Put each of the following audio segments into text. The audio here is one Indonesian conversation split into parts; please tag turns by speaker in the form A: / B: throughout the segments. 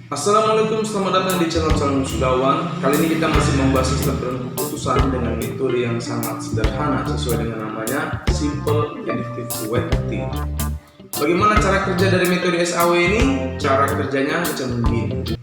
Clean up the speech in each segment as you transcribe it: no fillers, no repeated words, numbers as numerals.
A: Assalamualaikum, selamat datang di channel Calon Wisudawan. Kali ini kita masih membahas sistem keputusan dengan metode yang sangat sederhana sesuai dengan namanya Simple Additive Weighting. Bagaimana cara kerja dari metode SAW ini? Cara kerjanya macam begini.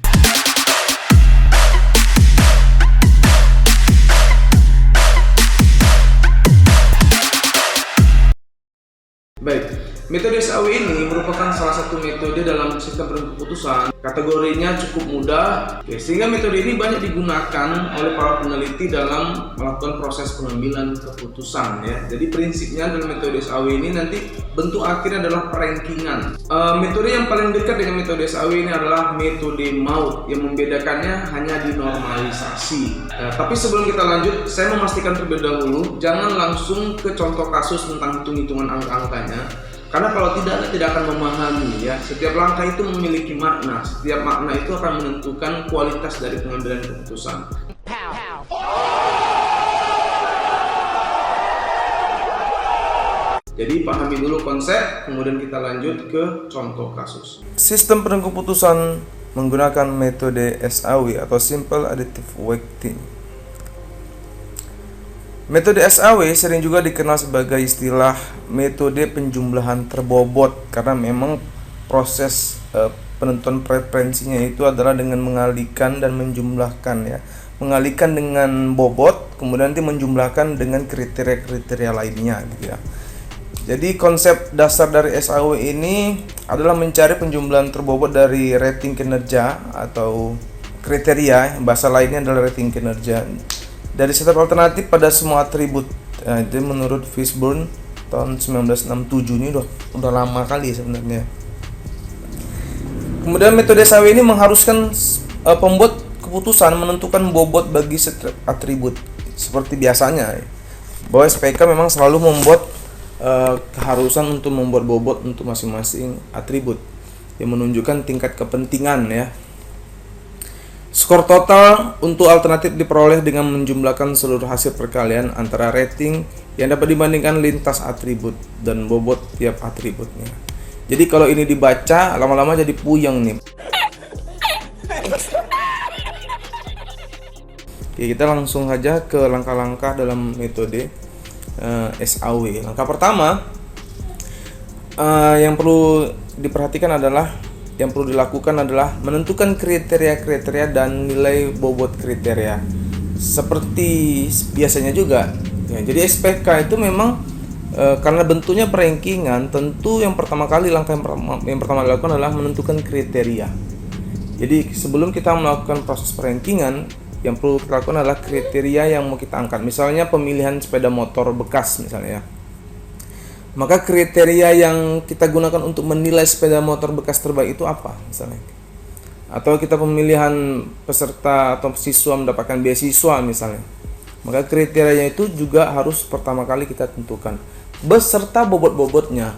A: Baik, metode SAW ini merupakan salah satu metode dalam sistem keputusan. Kategorinya cukup mudah, sehingga metode ini banyak digunakan oleh para peneliti dalam melakukan proses pengambilan keputusan. Jadi prinsipnya dalam metode SAW ini nanti bentuk akhirnya adalah perankingan. Metode yang paling dekat dengan metode SAW ini adalah metode Maud, yang membedakannya hanya di normalisasi. Tapi sebelum kita lanjut, saya memastikan terlebih dahulu, jangan langsung ke contoh kasus tentang hitung-hitungan angka-angkanya. Karena kalau tidak akan memahami ya. Setiap langkah itu memiliki makna. Setiap makna itu akan menentukan kualitas dari pengambilan keputusan. Jadi pahami dulu konsep, kemudian kita lanjut ke contoh kasus. Sistem penentuan keputusan menggunakan metode SAW atau Simple Additive Weighting. Metode SAW sering juga dikenal sebagai istilah metode penjumlahan terbobot karena memang proses penentuan preferensinya itu adalah dengan mengalihkan dan menjumlahkan ya. Mengalihkan dengan bobot, kemudian nanti menjumlahkan dengan kriteria-kriteria lainnya gitu ya. Jadi konsep dasar dari SAW ini adalah mencari penjumlahan terbobot dari rating kinerja atau kriteria, bahasa lainnya adalah rating kinerja dari setiap alternatif pada semua atribut. Itu menurut Fishburne tahun 1967, ini udah lama kali sebenarnya. Kemudian metode SAW ini mengharuskan pembuat keputusan menentukan bobot bagi setiap atribut. Seperti biasanya bahwa SPK memang selalu membuat keharusan untuk membuat bobot untuk masing-masing atribut yang menunjukkan tingkat kepentingan ya. Skor total untuk alternatif diperoleh dengan menjumlahkan seluruh hasil perkalian antara rating yang dapat dibandingkan lintas atribut dan bobot tiap atributnya. Jadi kalau ini dibaca lama-lama jadi puyeng nih. Oke, kita langsung saja ke langkah-langkah dalam metode SAW. Langkah pertama yang perlu diperhatikan adalah dilakukan adalah menentukan kriteria-kriteria dan nilai bobot kriteria. Seperti biasanya juga. Ya, jadi SPK itu memang karena bentuknya perankingan, tentu langkah yang pertama dilakukan adalah menentukan kriteria. Jadi sebelum kita melakukan proses perankingan, yang perlu kita lakukan adalah kriteria yang mau kita angkat. Misalnya pemilihan sepeda motor bekas misalnya. Maka kriteria yang kita gunakan untuk menilai sepeda motor bekas terbaik itu apa misalnya? Atau kita pemilihan peserta atau siswa mendapatkan beasiswa misalnya. Maka kriterianya itu juga harus pertama kali kita tentukan beserta bobot-bobotnya.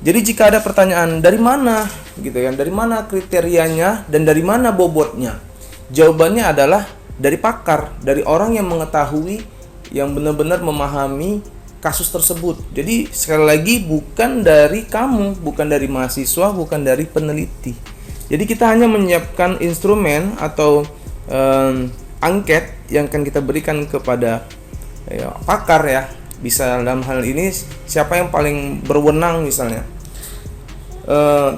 A: Jadi jika ada pertanyaan dari mana gitu kan, dari mana kriterianya dan dari mana bobotnya? Jawabannya adalah dari pakar, dari orang yang mengetahui, yang benar-benar memahami kasus tersebut. Jadi sekali lagi bukan dari kamu, bukan dari mahasiswa, bukan dari peneliti. Jadi kita hanya menyiapkan instrumen atau angket yang akan kita berikan kepada pakar ya. Bisa dalam hal ini siapa yang paling berwenang misalnya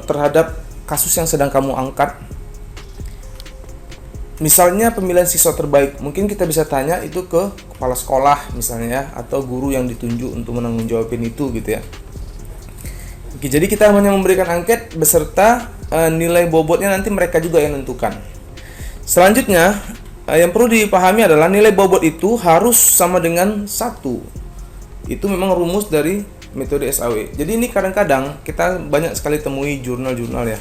A: terhadap kasus yang sedang kamu angkat. Misalnya pemilihan siswa terbaik, mungkin kita bisa tanya itu ke kepala sekolah misalnya ya, atau guru yang ditunjuk untuk menanggung jawabin itu gitu ya. Oke, jadi kita hanya memberikan angket beserta nilai bobotnya nanti mereka juga yang menentukan. Selanjutnya yang perlu dipahami adalah nilai bobot itu harus sama dengan 1. Itu memang rumus dari metode SAW. Jadi ini kadang-kadang kita banyak sekali temui jurnal-jurnal ya,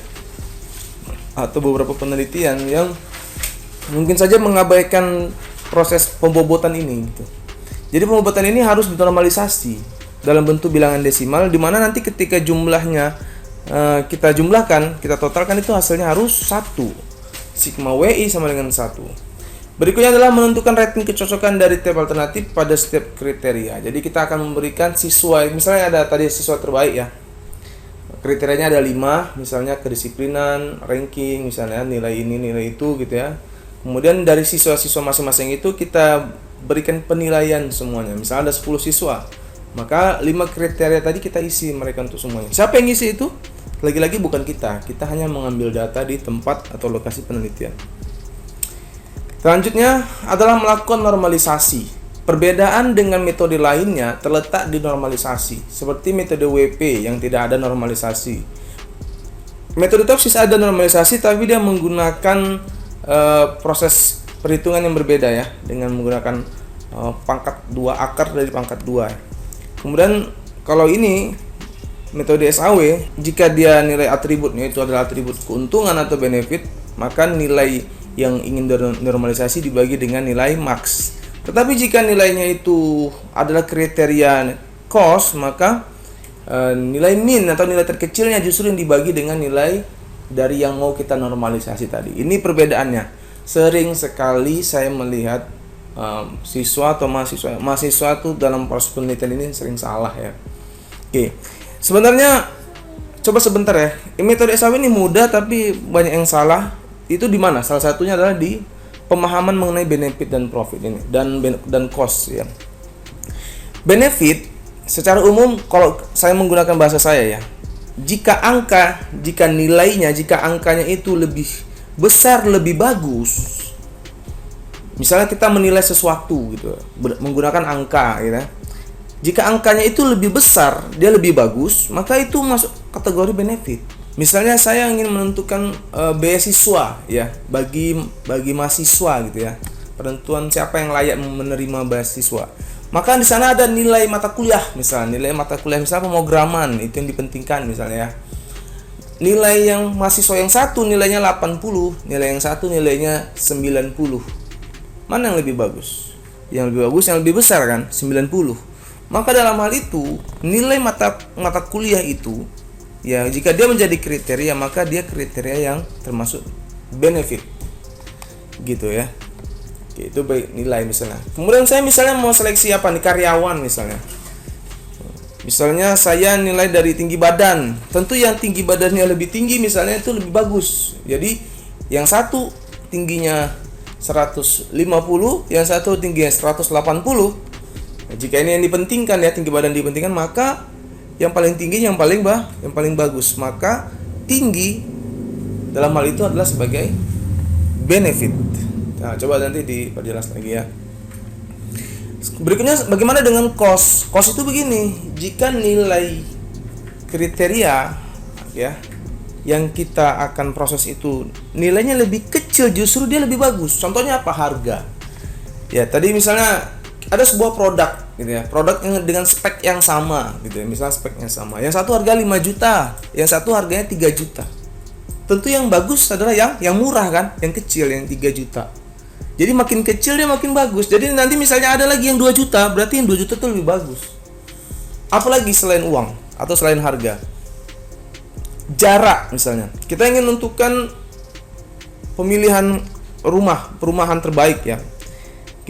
A: atau beberapa penelitian yang mungkin saja mengabaikan proses pembobotan ini gitu. Jadi pembobotan ini harus dinormalisasi dalam bentuk bilangan desimal, di mana nanti ketika jumlahnya kita jumlahkan, kita totalkan itu hasilnya harus 1. Sigma WI sama dengan 1. Berikutnya adalah menentukan rating kecocokan dari tiap alternatif pada setiap kriteria. Jadi kita akan memberikan siswa, misalnya ada tadi siswa terbaik ya. kriterianya ada 5, misalnya kedisiplinan, ranking, misalnya nilai ini, nilai itu gitu ya. Kemudian dari siswa-siswa masing-masing itu kita berikan penilaian semuanya. Misalnya ada 10 siswa, maka 5 kriteria tadi kita isi mereka untuk semuanya. Siapa yang isi itu? Lagi-lagi bukan kita hanya mengambil data di tempat atau lokasi penelitian. Selanjutnya adalah melakukan normalisasi. Perbedaan dengan metode lainnya terletak di normalisasi, seperti metode WP yang tidak ada normalisasi. Metode TOPSIS ada normalisasi, tapi dia menggunakan proses perhitungan yang berbeda ya, dengan menggunakan pangkat 2, akar dari pangkat 2. Kemudian kalau ini metode SAW, jika dia nilai atributnya itu adalah atribut keuntungan atau benefit, maka nilai yang ingin normalisasi dibagi dengan nilai max. Tetapi jika nilainya itu adalah kriteria cost, maka nilai min atau nilai terkecilnya justru yang dibagi dengan nilai dari yang mau kita normalisasi tadi. Ini perbedaannya. Sering sekali saya melihat siswa atau mahasiswa itu dalam proses penelitian ini sering salah ya. Oke, sebenarnya coba sebentar ya. Metode SAW ini mudah tapi banyak yang salah. Itu di mana? Salah satunya adalah di pemahaman mengenai benefit dan profit ini dan cost ya. Benefit secara umum kalau saya menggunakan bahasa saya ya, jika nilainya, jika angkanya itu lebih besar, lebih bagus. Misalnya kita menilai sesuatu gitu menggunakan angka gitu. Jika angkanya itu lebih besar, dia lebih bagus, maka itu masuk kategori benefit. Misalnya saya ingin menentukan beasiswa ya bagi mahasiswa gitu ya. Penentuan siapa yang layak menerima beasiswa. Maka di sana ada nilai mata kuliah, misalnya pemrograman, itu yang dipentingkan misalnya ya. Nilai yang mahasiswa yang satu nilainya 80, nilai yang satu nilainya 90. Mana yang lebih bagus? Yang lebih bagus yang lebih besar kan, 90. Maka dalam hal itu, nilai mata kuliah itu ya, jika dia menjadi kriteria, maka dia kriteria yang termasuk benefit gitu ya. Oke, itu baik nilai misalnya. Kemudian saya misalnya mau seleksi apa nih, karyawan misalnya. Misalnya saya nilai dari tinggi badan. Tentu yang tinggi badannya lebih tinggi misalnya itu lebih bagus. Jadi yang satu tingginya 150, yang satu tingginya 180. Nah, jika ini yang dipentingkan ya, tinggi badan dipentingkan, maka yang paling tinggi yang paling bagus, maka tinggi dalam hal itu adalah sebagai benefit. Nah, coba nanti diperjelas lagi ya. Berikutnya bagaimana dengan cost? Cost itu begini, jika nilai kriteria ya yang kita akan proses itu nilainya lebih kecil, justru dia lebih bagus. Contohnya apa? Harga. Ya, tadi misalnya ada sebuah produk gitu ya, produk yang dengan spek yang sama gitu ya, misalnya speknya sama, yang satu harga 5 juta, yang satu harganya 3 juta. Tentu yang bagus adalah yang murah kan, yang kecil, yang 3 juta. Jadi makin kecil dia makin bagus. Jadi nanti misalnya ada lagi yang 2 juta, berarti yang 2 juta itu lebih bagus. Apalagi selain uang atau selain harga, jarak misalnya, kita ingin menentukan pemilihan perumahan terbaik ya.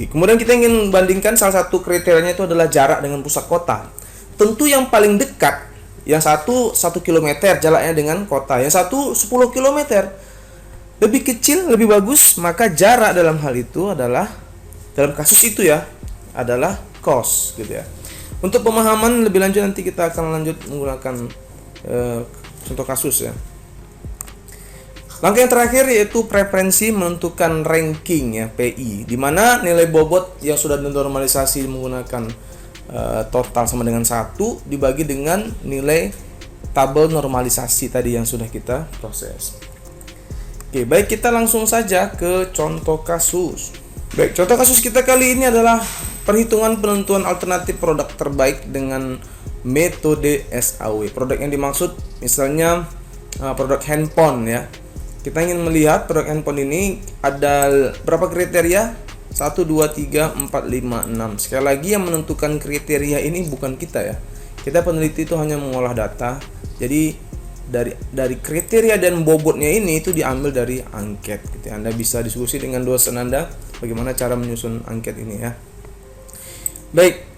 A: Kemudian kita ingin bandingkan, salah satu kriterianya itu adalah jarak dengan pusat kota. Tentu yang paling dekat, yang satu 1 km jaraknya dengan kota, yang satu 10 km. Lebih kecil, lebih bagus, maka jarak dalam hal itu adalah, dalam kasus itu ya, adalah cost gitu ya. Untuk pemahaman lebih lanjut nanti kita akan lanjut menggunakan contoh kasus ya. Langkah yang terakhir yaitu preferensi menentukan ranking ya, PI, di mana nilai bobot yang sudah dinormalisasi menggunakan total sama dengan 1 dibagi dengan nilai tabel normalisasi tadi yang sudah kita proses. Oke, baik, kita langsung saja ke contoh kasus. Baik, contoh kasus kita kali ini adalah perhitungan penentuan alternatif produk terbaik dengan metode SAW. Produk yang dimaksud misalnya produk handphone ya. Kita ingin melihat produk handphone ini ada berapa kriteria? 1, 2, 3, 4, 5, 6. Sekali lagi yang menentukan kriteria ini bukan kita ya. Kita peneliti itu hanya mengolah data. Jadi dari kriteria dan bobotnya ini itu diambil dari angket gitu. Anda bisa diskusi dengan dosen Anda bagaimana cara menyusun angket ini ya. Baik.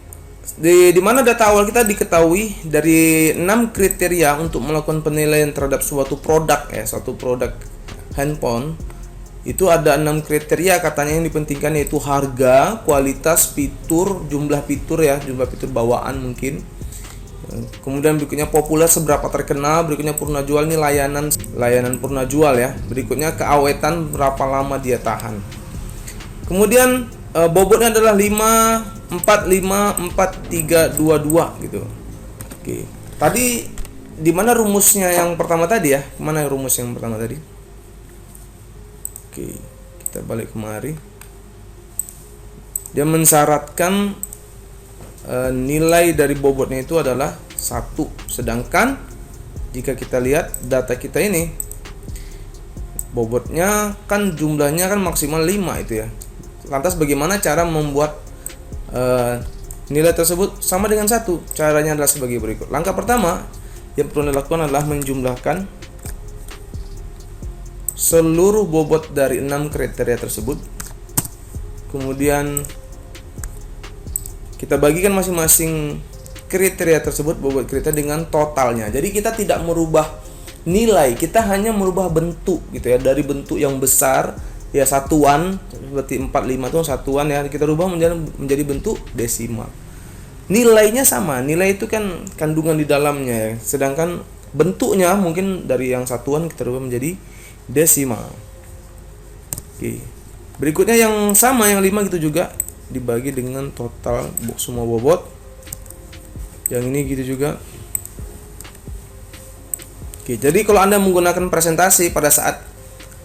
A: Di mana data awal kita diketahui dari 6 kriteria untuk melakukan penilaian terhadap suatu produk ya, suatu produk handphone. Itu ada 6 kriteria katanya yang dipentingkan, yaitu harga, kualitas, fitur, jumlah fitur ya, jumlah fitur bawaan mungkin. Kemudian berikutnya populer, seberapa terkenal, berikutnya purna jual, ini layanan purna jual ya. Berikutnya keawetan, berapa lama dia tahan. Kemudian bobotnya adalah 5, 4, 5, 4, 3, 2, 2 gitu. Oke. Tadi di mana rumusnya yang pertama tadi ya? Mana rumus yang pertama tadi? Oke, kita balik kemari. Dia mensyaratkan nilai dari bobotnya itu adalah 1. Sedangkan jika kita lihat data kita ini, bobotnya kan jumlahnya kan maksimal 5 itu ya. Lantas bagaimana cara membuat nilai tersebut sama dengan 1? Caranya adalah sebagai berikut. Langkah pertama yang perlu dilakukan adalah menjumlahkan seluruh bobot dari 6 kriteria tersebut. Kemudian kita bagikan masing-masing kriteria tersebut, bobot kriteria dengan totalnya. Jadi kita tidak merubah nilai, kita hanya merubah bentuk gitu ya. Dari bentuk yang besar ya satuan seperti 45 itu satuan ya, kita rubah menjadi bentuk desimal. Nilainya sama, nilai itu kan kandungan di dalamnya ya. Sedangkan bentuknya mungkin dari yang satuan kita rubah menjadi desimal. Oke. Berikutnya yang sama, yang 5 gitu juga dibagi dengan total semua bobot. Yang ini gitu juga. Oke, jadi kalau Anda menggunakan presentasi pada saat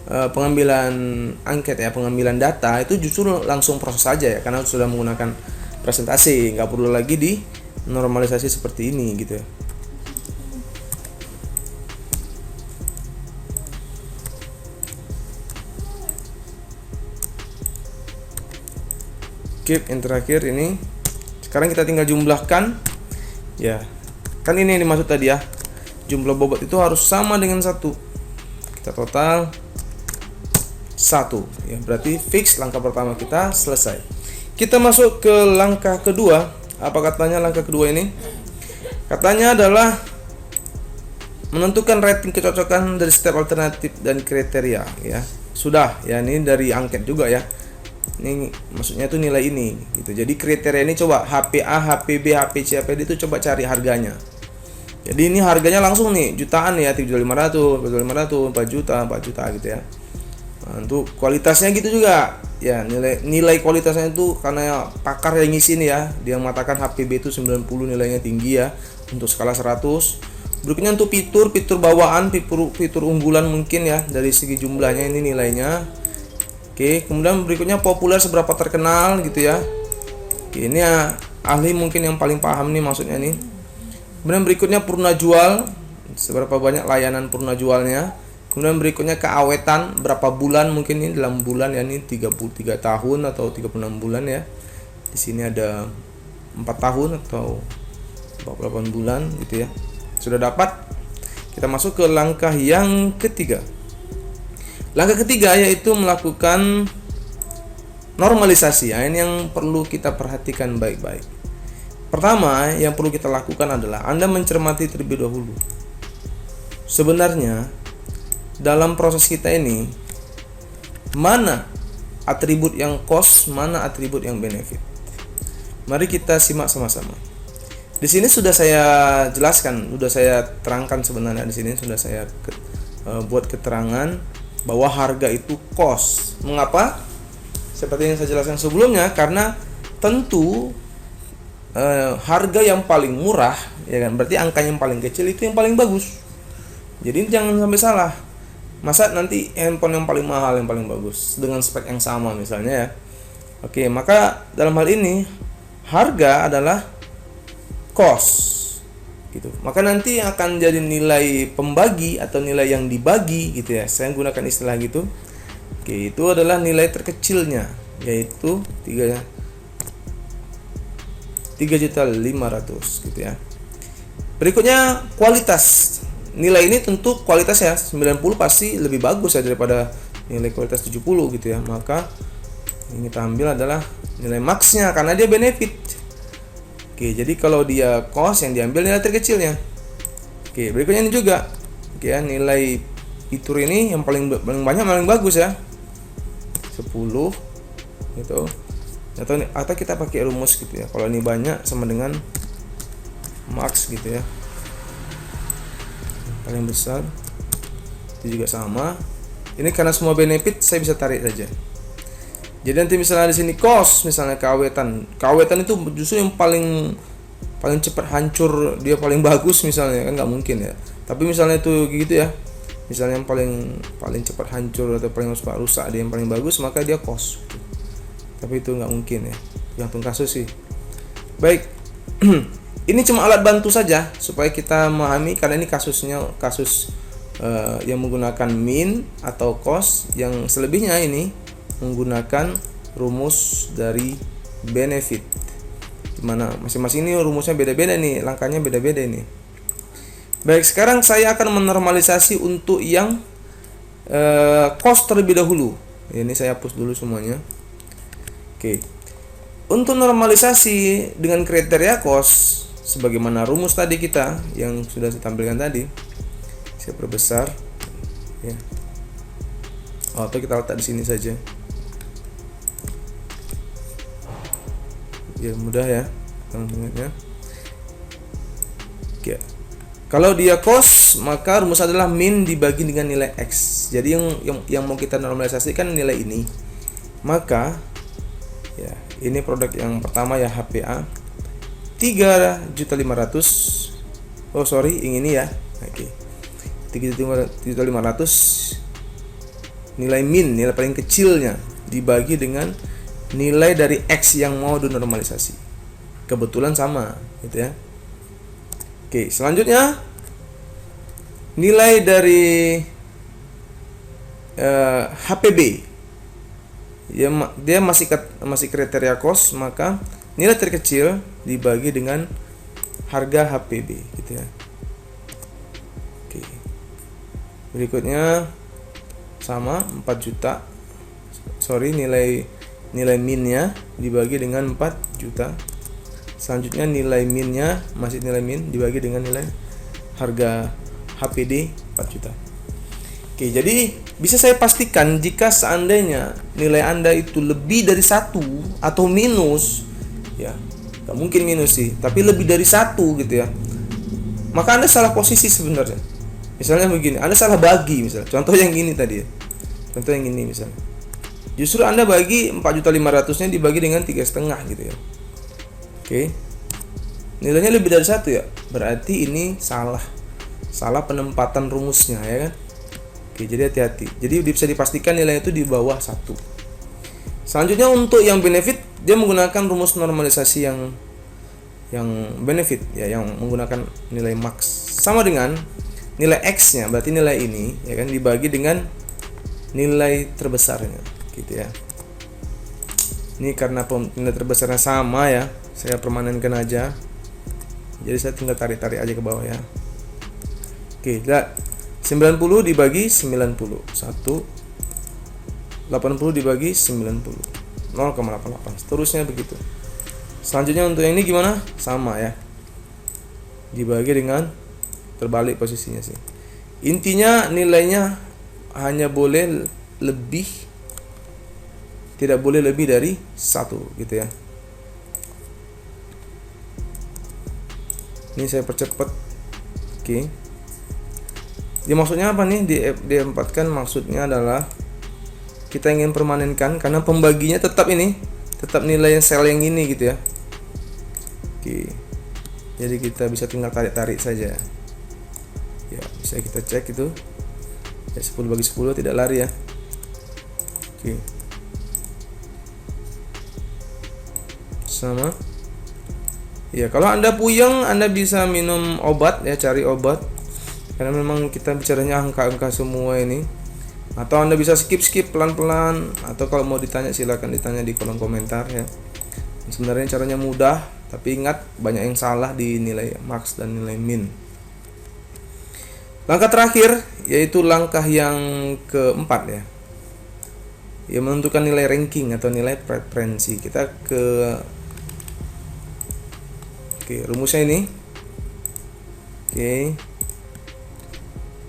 A: pengambilan angket ya, pengambilan data, itu justru langsung proses saja ya, karena sudah menggunakan presentasi, nggak perlu lagi di normalisasi seperti ini gitu ya. Yang terakhir ini, sekarang kita tinggal jumlahkan ya, kan ini yang dimaksud tadi ya, jumlah bobot itu harus sama dengan 1. Kita total 1 ya, berarti fix langkah pertama kita selesai. Kita masuk ke langkah kedua. Apa katanya langkah kedua ini? Katanya adalah menentukan rating kecocokan dari setiap alternatif dan kriteria ya. Sudah ya, ini dari angket juga ya. Ini maksudnya itu nilai ini gitu. Jadi kriteria ini coba HPA, HPB, HPC, HPD itu coba cari harganya. Jadi ini harganya langsung nih jutaan ya, 3.500, 4.500, 4 juta, 4 juta gitu ya. Nah, untuk kualitasnya gitu juga. Ya, nilai kualitasnya itu karena pakar yang ngisi nih ya, dia mengatakan HPB itu 90 nilainya tinggi ya untuk skala 100. Berikutnya untuk fitur bawaan, fitur unggulan mungkin ya dari segi jumlahnya ini nilainya. Oke, kemudian berikutnya populer, seberapa terkenal gitu ya. Oke, ini ya ahli mungkin yang paling paham nih maksudnya nih. Kemudian berikutnya purna jual, seberapa banyak layanan purna jualnya. Kemudian berikutnya keawetan, berapa bulan mungkin ini dalam bulan ya, ini 33 tahun atau 36 bulan ya. Di sini ada 4 tahun atau 48 bulan gitu ya. Sudah dapat. Kita masuk ke langkah yang ketiga. Langkah ketiga yaitu melakukan normalisasi. Nah, ini yang perlu kita perhatikan baik-baik. Pertama, yang perlu kita lakukan adalah Anda mencermati terlebih dahulu. Sebenarnya dalam proses kita ini, mana atribut yang cost, mana atribut yang benefit. Mari kita simak sama-sama. Di sini sudah saya jelaskan, sudah saya terangkan sebenarnya di sini sudah saya buat keterangan bahwa harga itu cost. Mengapa? Seperti yang saya jelaskan sebelumnya, karena tentu harga yang paling murah ya kan, berarti angka yang paling kecil itu yang paling bagus. Jadi jangan sampai salah. Masa nanti handphone yang paling mahal yang paling bagus dengan spek yang sama misalnya ya. Oke, maka dalam hal ini harga adalah cost gitu. Maka nanti akan jadi nilai pembagi atau nilai yang dibagi gitu ya. Saya gunakan istilah gitu. Oke, itu adalah nilai terkecilnya, yaitu 3.500.000 gitu ya. Berikutnya kualitas. Nilai ini tentu kualitas ya 90 pasti lebih bagus ya daripada nilai kualitas 70 gitu ya. Maka yang kita ambil adalah nilai max-nya karena dia benefit. Oke, jadi kalau dia cost yang diambil nilai terkecilnya. Oke, berikutnya ini juga. Oke ya, nilai fitur ini yang paling banyak paling bagus ya. 10 gitu. Atau kita pakai rumus gitu ya. Kalau ini banyak sama dengan max gitu ya. Paling besar itu juga sama. Ini karena semua benefit saya bisa tarik saja. Jadi nanti misalnya di sini cost, misalnya keawetan itu justru yang paling cepat hancur, dia paling bagus misalnya, kan nggak mungkin ya. Tapi misalnya itu gitu ya, misalnya yang paling cepat hancur atau paling cepat rusak dia yang paling bagus, maka dia cost. Tapi itu nggak mungkin ya, tergantung kasus sih. Baik, ini cuma alat bantu saja supaya kita memahami, karena ini kasus yang menggunakan min atau cost, yang selebihnya ini menggunakan rumus dari benefit, dimana masing-masing ini rumusnya beda-beda nih, langkahnya beda-beda ini. Baik, sekarang saya akan menormalisasi untuk yang cost terlebih dahulu. Ini saya hapus dulu semuanya. Oke, untuk normalisasi dengan kriteria cost sebagaimana rumus tadi kita yang sudah saya tampilkan tadi, saya perbesar ya, atau kita letak di sini saja. Ya mudah ya ingatnya. Oke. Kalau dia cost, maka rumus adalah min dibagi dengan nilai x. Jadi yang mau kita normalisasikan nilai ini. Maka ya, ini produk yang pertama ya, HPA 3.500.000. Oh sorry, yang ini ya. Oke. 3.500.000 nilai min, nilai paling kecilnya dibagi dengan nilai dari X yang mau dinormalisasi. Kebetulan sama gitu ya. Oke, selanjutnya nilai dari HPB ya, dia masih kriteria cost, maka nilai terkecil dibagi dengan harga HPB gitu ya. Oke. Berikutnya sama 4 juta. Sorry, nilai minnya dibagi dengan 4 juta. Selanjutnya nilai minnya masih nilai min dibagi dengan nilai harga HPD 4 juta. Oke, jadi bisa saya pastikan jika seandainya nilai Anda itu lebih dari 1 atau minus ya, gak mungkin minus sih, tapi lebih dari 1 gitu ya, maka Anda salah posisi sebenarnya. Misalnya begini, Anda salah bagi misalnya. Contoh yang gini tadi ya. Contoh yang ini misalnya. Justru Anda bagi 4.500.000-nya dibagi dengan 3,5 gitu ya. Oke. Nilainya lebih dari 1 ya. Berarti ini salah penempatan rumusnya ya kan. Oke, jadi hati-hati. Jadi bisa dipastikan nilainya itu di bawah 1. Selanjutnya untuk yang benefit, dia menggunakan rumus normalisasi yang benefit ya, yang menggunakan nilai max. Sama dengan nilai X-nya, berarti nilai ini ya kan dibagi dengan nilai terbesarnya. Gitu ya. Ini karena nilai terbesarnya sama ya, saya permanenkan aja. Jadi saya tinggal tarik-tarik aja ke bawah ya. Oke, lihat 90 dibagi 90, 80 dibagi 90, 0,88, seterusnya begitu. Selanjutnya untuk yang ini gimana? Sama ya, dibagi dengan terbalik posisinya sih. Intinya nilainya hanya boleh lebih, tidak boleh lebih dari 1 gitu ya. Ini saya percepat. Oke. Ya maksudnya apa nih? D4 maksudnya adalah kita ingin permanenkan, karena pembaginya tetap nilai yang sel yang ini gitu ya. Oke. Jadi kita bisa tinggal tarik-tarik saja. Ya, bisa kita cek itu. Ya 10 bagi 10 tidak lari ya. Oke. Sama ya, kalau Anda puyeng Anda bisa minum obat ya, cari obat, karena memang kita bicaranya angka-angka semua ini. Atau Anda bisa skip pelan-pelan, atau kalau mau ditanya silakan ditanya di kolom komentar ya. Sebenarnya caranya mudah, tapi ingat banyak yang salah di nilai max dan nilai min. Langkah terakhir yaitu langkah yang keempat ya, yang menentukan nilai ranking atau nilai preferensi. Kita ke Oke, rumusnya ini. Oke.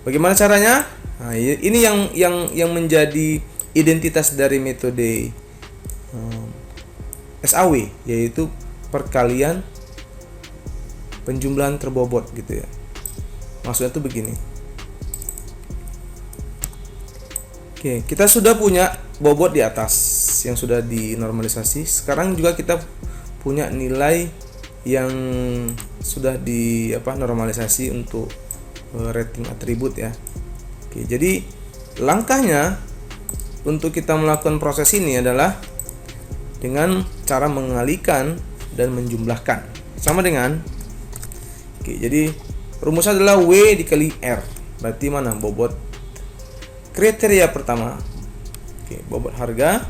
A: Bagaimana caranya? Nah, ini yang menjadi identitas dari metode SAW, yaitu perkalian penjumlahan terbobot gitu ya. Maksudnya tuh begini. Oke, kita sudah punya bobot di atas yang sudah dinormalisasi. Sekarang juga kita punya nilai yang sudah di normalisasi untuk rating atribut ya. Oke, jadi langkahnya untuk kita melakukan proses ini adalah dengan cara mengalihkan dan menjumlahkan. Sama dengan jadi rumusnya adalah W dikali R. Berarti mana bobot kriteria pertama. Bobot harga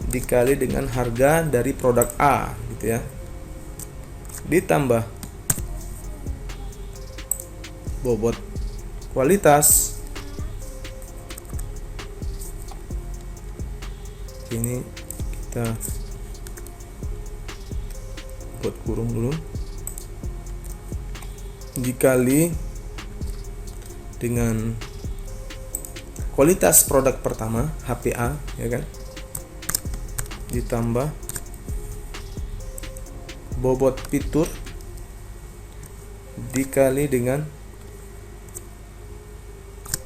A: dikali dengan harga dari produk A gitu ya. Ditambah bobot kualitas. Ini kita buat kurung dulu, dikali dengan kualitas produk pertama HPA ya kan, ditambah bobot fitur dikali dengan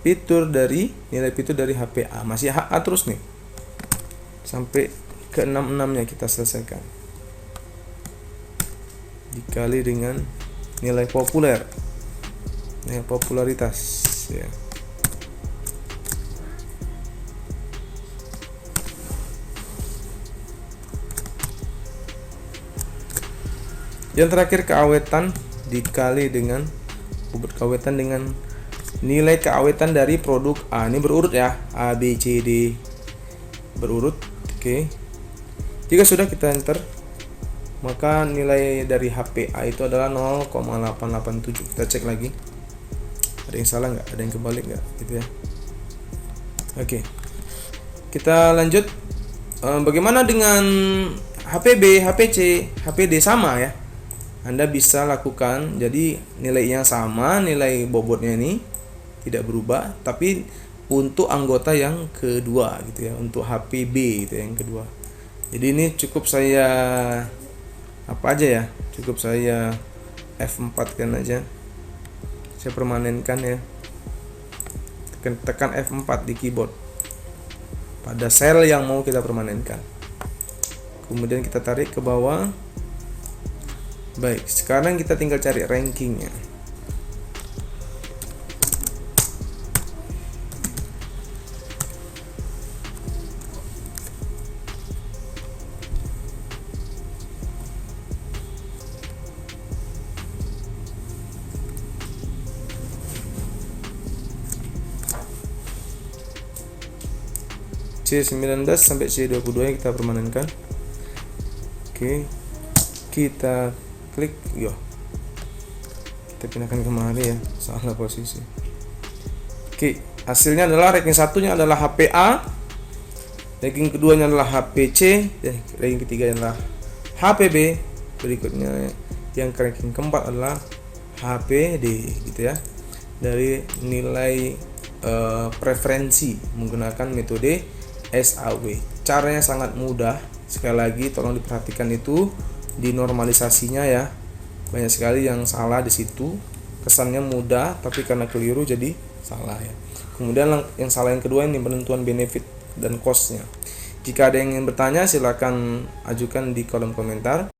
A: fitur dari nilai fitur dari HPA, masih HA terus nih sampai ke 66-nya kita selesaikan, dikali dengan nilai populer, nilai popularitas ya. Yang terakhir keawetan dikali dengan bobot keawetan dengan nilai keawetan dari produk A. Ini berurut ya, A, B, C, D berurut. Oke. Jika sudah kita enter, maka nilai dari HPA itu adalah 0,887. Kita cek lagi. Ada yang salah nggak? Ada yang kebalik nggak? Gitu ya. Oke. Kita lanjut. Bagaimana dengan HPB, HPC, HPD sama ya? Anda bisa lakukan, jadi nilainya sama, nilai bobotnya ini tidak berubah, tapi untuk anggota yang kedua gitu ya, untuk HPB gitu ya, yang kedua. Jadi ini cukup saya apa aja ya, cukup saya F4 kan aja, saya permanenkan ya, tekan F4 di keyboard pada sel yang mau kita permanenkan, kemudian kita tarik ke bawah. Baik, sekarang kita tinggal cari rankingnya. C19 sampai C22 yang kita permanenkan. Oke, kita klik, yo, kita pindahkan kemari ya, salah posisi. Oke, hasilnya adalah ranking satunya adalah HPA, ranking keduanya adalah HPC, dan ranking ketiganya adalah HPB. Berikutnya yang ranking keempat adalah HPD gitu ya, dari nilai preferensi menggunakan metode SAW. Caranya sangat mudah, sekali lagi tolong diperhatikan itu di normalisasinya ya, banyak sekali yang salah di situ, kesannya mudah tapi karena keliru jadi salah ya. Kemudian yang salah yang kedua ini penentuan benefit dan cost-nya. Jika ada yang ingin bertanya silakan ajukan di kolom komentar.